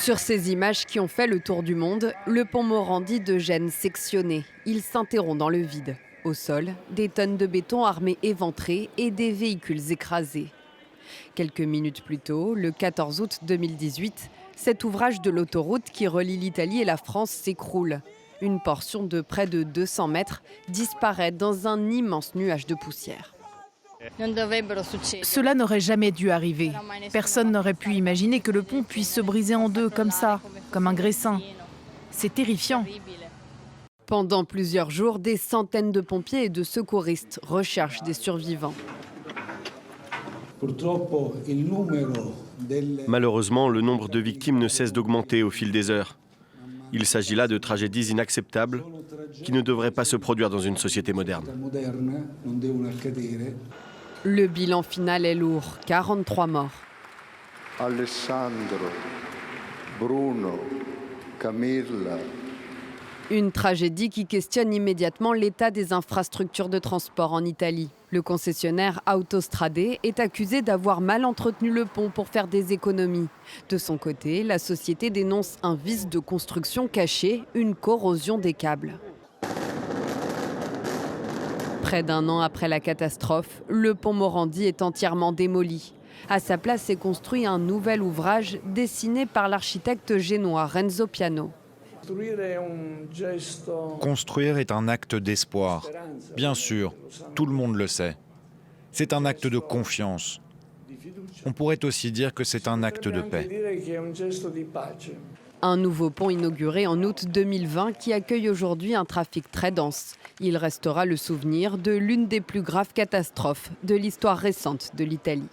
Sur ces images qui ont fait le tour du monde, le pont Morandi de Gênes sectionné. Il s'interrompt dans le vide. Au sol, des tonnes de béton armé éventrées et des véhicules écrasés. Quelques minutes plus tôt, le 14 août 2018, cet ouvrage de l'autoroute qui relie l'Italie et la France s'écroule. Une portion de près de 200 mètres disparaît dans un immense nuage de poussière. Cela n'aurait jamais dû arriver. Personne n'aurait pu imaginer que le pont puisse se briser en deux comme ça, comme un graissin. C'est terrifiant. Pendant plusieurs jours, des centaines de pompiers et de secouristes recherchent des survivants. Malheureusement, le nombre de victimes ne cesse d'augmenter au fil des heures. Il s'agit là de tragédies inacceptables qui ne devraient pas se produire dans une société moderne. Le bilan final est lourd, 43 morts. Alessandro, Bruno, Camilla. Une tragédie qui questionne immédiatement l'état des infrastructures de transport en Italie. Le concessionnaire Autostrade est accusé d'avoir mal entretenu le pont pour faire des économies. De son côté, la société dénonce un vice de construction caché, une corrosion des câbles. Près d'un an après la catastrophe, le pont Morandi est entièrement démoli. À sa place est construit un nouvel ouvrage dessiné par l'architecte génois Renzo Piano. Construire est un acte d'espoir. Bien sûr, tout le monde le sait. C'est un acte de confiance. On pourrait aussi dire que c'est un acte de paix. Un nouveau pont inauguré en août 2020 qui accueille aujourd'hui un trafic très dense. Il restera le souvenir de l'une des plus graves catastrophes de l'histoire récente de l'Italie.